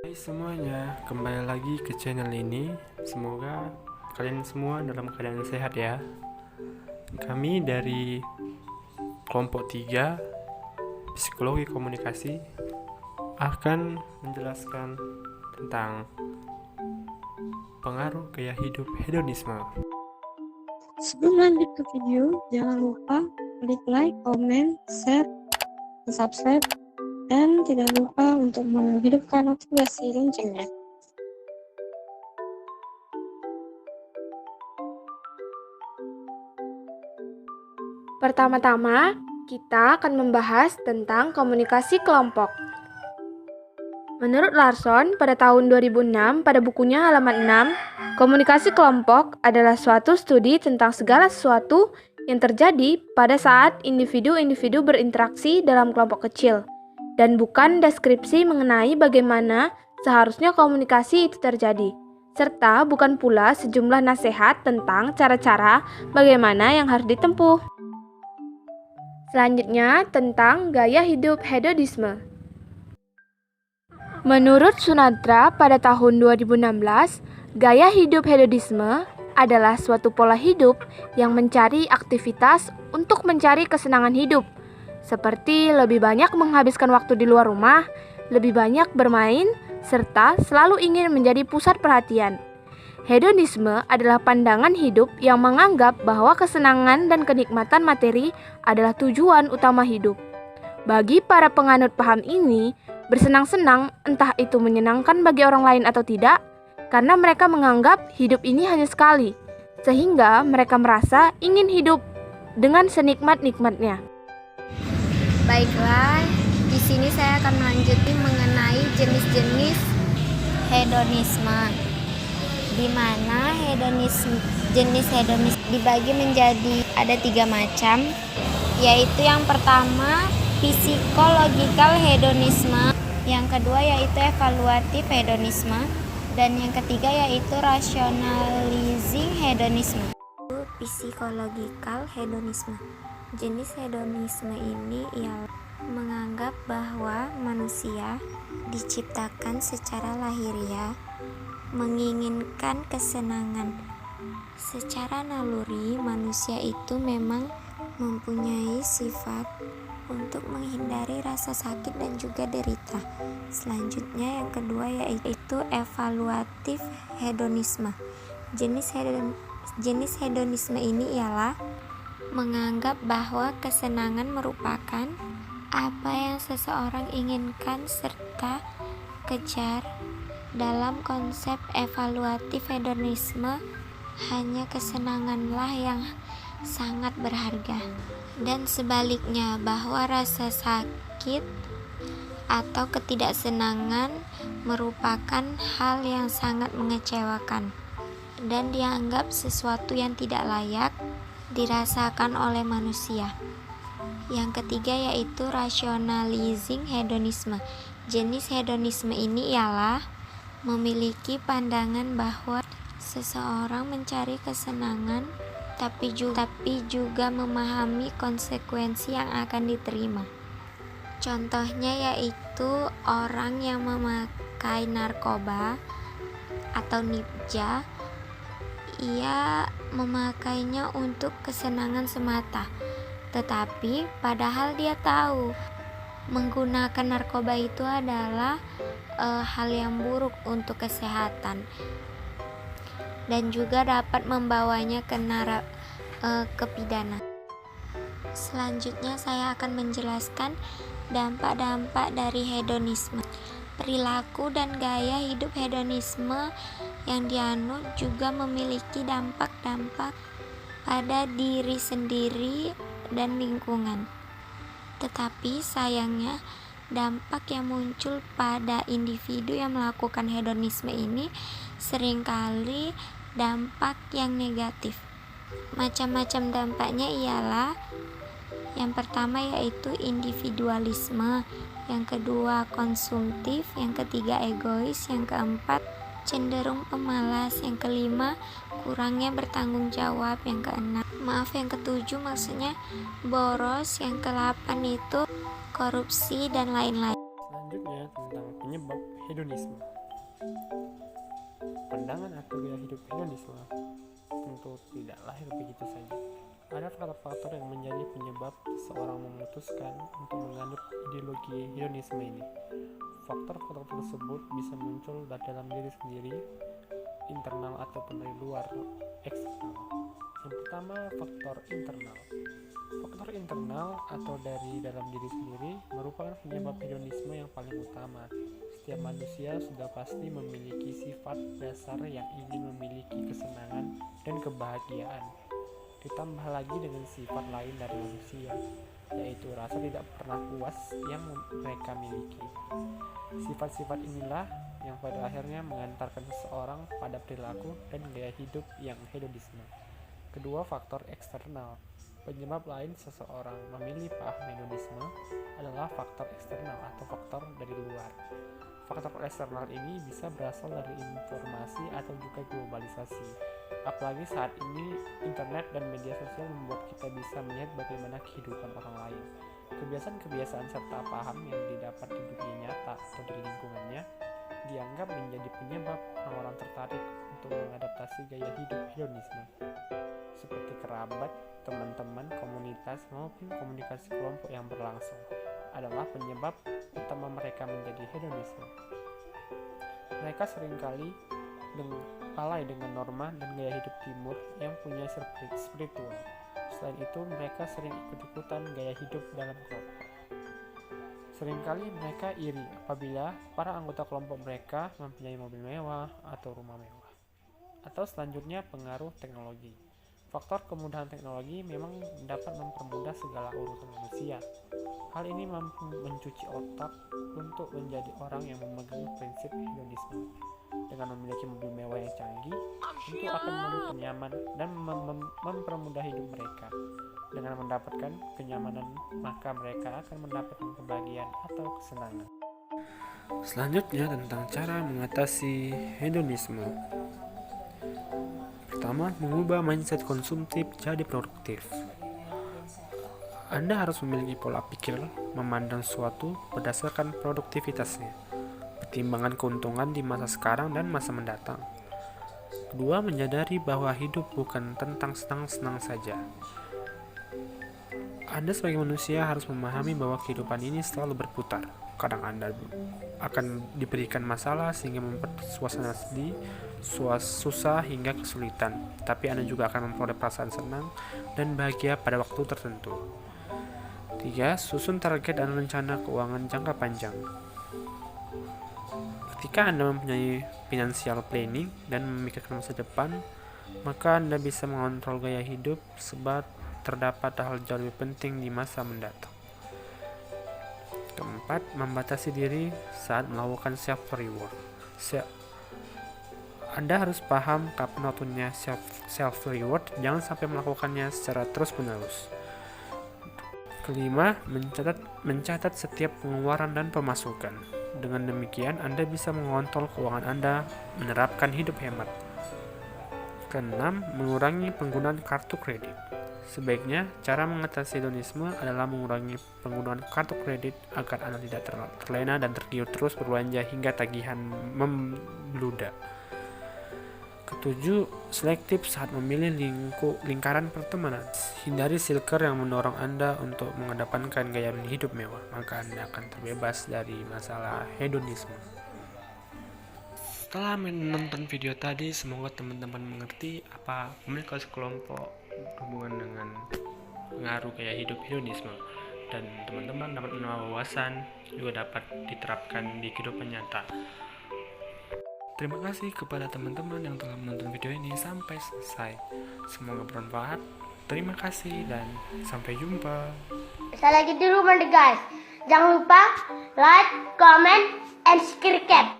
Hai semuanya, kembali lagi ke channel ini. Semoga kalian semua dalam keadaan sehat ya. Kami dari kelompok 3 Psikologi Komunikasi akan menjelaskan tentang pengaruh gaya hidup hedonisme. Sebelum lanjut ke video, jangan lupa klik like, comment, share, dan subscribe, dan tidak lupa untuk menghidupkan notifikasi loncengnya. Pertama-tama, kita akan membahas tentang komunikasi kelompok. Menurut Larson, pada tahun 2006, pada bukunya halaman 6, komunikasi kelompok adalah suatu studi tentang segala sesuatu yang terjadi pada saat individu-individu berinteraksi dalam kelompok kecil, dan bukan deskripsi mengenai bagaimana seharusnya komunikasi itu terjadi, serta bukan pula sejumlah nasihat tentang cara-cara bagaimana yang harus ditempuh. Selanjutnya, tentang gaya hidup hedonisme. Menurut Sunatra pada tahun 2016, gaya hidup hedonisme adalah suatu pola hidup yang mencari aktivitas untuk mencari kesenangan hidup, seperti lebih banyak menghabiskan waktu di luar rumah, lebih banyak bermain, serta selalu ingin menjadi pusat perhatian. Hedonisme adalah pandangan hidup yang menganggap bahwa kesenangan dan kenikmatan materi adalah tujuan utama hidup. Bagi para penganut paham ini, bersenang-senang entah itu menyenangkan bagi orang lain atau tidak, karena mereka menganggap hidup ini hanya sekali, sehingga mereka merasa ingin hidup dengan senikmat-nikmatnya. Baiklah, di sini saya akan melanjuti mengenai jenis-jenis hedonisme, di mana jenis hedonisme dibagi menjadi ada 3 macam, yaitu yang pertama psikological hedonisme, yang kedua yaitu evaluatif hedonisme, dan yang ketiga yaitu rationalizing hedonisme. Psikological hedonisme. Jenis hedonisme ini ialah menganggap bahwa manusia diciptakan secara lahiriah menginginkan kesenangan. Secara naluri, manusia itu memang mempunyai sifat untuk menghindari rasa sakit dan juga derita. Selanjutnya yang kedua yaitu evaluatif hedonisme. Jenis hedonisme ini ialah menganggap bahwa kesenangan merupakan apa yang seseorang inginkan serta kejar. Dalam konsep evaluatif hedonisme, hanya kesenanganlah yang sangat berharga, dan sebaliknya bahwa rasa sakit atau ketidaksenangan merupakan hal yang sangat mengecewakan dan dianggap sesuatu yang tidak layak dirasakan oleh manusia. Yang ketiga yaitu rationalizing hedonisme. Jenis hedonisme ini ialah memiliki pandangan bahwa seseorang mencari kesenangan tapi juga memahami konsekuensi yang akan diterima. Contohnya yaitu orang yang memakai narkoba atau nibja, ia memakainya untuk kesenangan semata, tetapi padahal dia tahu menggunakan narkoba itu adalah hal yang buruk untuk kesehatan dan juga dapat membawanya ke pidana. Selanjutnya saya akan menjelaskan dampak-dampak dari hedonisme. Perilaku dan gaya hidup hedonisme yang dianut juga memiliki dampak-dampak pada diri sendiri dan lingkungan. Tetapi sayangnya, dampak yang muncul pada individu yang melakukan hedonisme ini seringkali dampak yang negatif. Macam-macam dampaknya ialah yang pertama yaitu individualisme, yang kedua konsumtif, yang ketiga egois, yang keempat cenderung pemalas, yang kelima kurangnya bertanggung jawab, yang ketujuh maksudnya boros, yang ke-8 itu korupsi dan lain-lain. Selanjutnya tentang penyebab hedonisme. Pandangan atau gaya hidup hedonisme tentu tidak lahir begitu saja. Ada faktor-faktor yang menjadi penyebab seseorang memutuskan untuk menganut ideologi hedonisme ini. Faktor-faktor tersebut bisa muncul dari dalam diri sendiri, internal ataupun dari luar, eksternal. Yang pertama, faktor internal. Faktor internal atau dari dalam diri sendiri merupakan penyebab hedonisme yang paling utama. Setiap manusia sudah pasti memiliki sifat dasar yang ingin memiliki kesenangan dan kebahagiaan. Ditambah lagi dengan sifat lain dari manusia, yaitu rasa tidak pernah puas yang mereka miliki. Sifat-sifat inilah yang pada akhirnya mengantarkan seseorang pada perilaku dan gaya hidup yang hedonisme. Kedua, faktor eksternal. Penyebab lain seseorang memilih paham hedonisme adalah faktor eksternal atau faktor dari luar. Faktor eksternal ini bisa berasal dari informasi atau juga globalisasi. Apalagi saat ini internet dan media sosial membuat kita bisa melihat bagaimana kehidupan orang lain. Kebiasaan-kebiasaan serta paham yang didapat di dunia nyata atau di lingkungannya dianggap menjadi penyebab orang-orang tertarik untuk mengadaptasi gaya hidup hedonisme. Seperti kerabat, teman-teman, komunitas, maupun komunikasi kelompok yang berlangsung adalah penyebab utama mereka menjadi hedonisme. Mereka seringkali lalai dengan norma dan gaya hidup timur yang punya spiritual. Selain itu, mereka sering ikut-ikutan gaya hidup dalam kelompok. Seringkali mereka iri apabila para anggota kelompok mereka mempunyai mobil mewah atau rumah mewah. Atau selanjutnya, pengaruh teknologi. Faktor kemudahan teknologi memang dapat mempermudah segala urusan manusia. Hal ini mampu mencuci otak untuk menjadi orang yang memegang prinsip hedonisme. Dengan memiliki mobil mewah yang canggih, tentu akan memberi nyaman dan mempermudah hidup mereka. Dengan mendapatkan kenyamanan, maka mereka akan mendapatkan kebahagiaan atau kesenangan. Selanjutnya tentang cara mengatasi hedonisme. Pertama, mengubah mindset konsumtif jadi produktif. Anda harus memiliki pola pikir memandang sesuatu berdasarkan produktivitasnya, pertimbangan keuntungan di masa sekarang dan masa mendatang. Kedua, menyadari bahwa hidup bukan tentang senang-senang saja. Anda sebagai manusia harus memahami bahwa kehidupan ini selalu berputar. Kadang Anda akan diberikan masalah sehingga membuat suasana sedih, susah hingga kesulitan. Tapi Anda juga akan memperoleh perasaan senang dan bahagia pada waktu tertentu. 3. Susun target dan rencana keuangan jangka panjang. Ketika Anda mempunyai financial planning dan memikirkan masa depan, maka Anda bisa mengontrol gaya hidup sebab terdapat hal jauh lebih penting di masa mendatang. Keempat, membatasi diri saat melakukan self-reward. Anda harus paham kapan waktunya self-reward, jangan sampai melakukannya secara terus-menerus. Kelima, mencatat setiap pengeluaran dan pemasukan. Dengan demikian, Anda bisa mengontrol keuangan Anda, menerapkan hidup hemat. Keenam, mengurangi penggunaan kartu kredit. Sebaiknya, cara mengatasi hedonisme adalah mengurangi penggunaan kartu kredit agar Anda tidak terlena dan tergiur terus berbelanja hingga tagihan membludak. Ketujuh, selektif saat memilih lingkaran pertemanan. Hindari circle yang mendorong Anda untuk mengedepankan gaya hidup mewah, maka Anda akan terbebas dari masalah hedonisme. Setelah menonton video tadi, semoga teman-teman mengerti apa komunikasi kelompok berhubungan dengan pengaruh gaya hidup hedonisme, dan teman-teman dapat menambah wawasan, juga dapat diterapkan di kehidupan nyata. Terima kasih kepada teman-teman yang telah menonton video ini sampai selesai. Semoga bermanfaat. Terima kasih dan sampai jumpa. Saya lagi di rumah nih guys. Jangan lupa like, comment, and subscribe.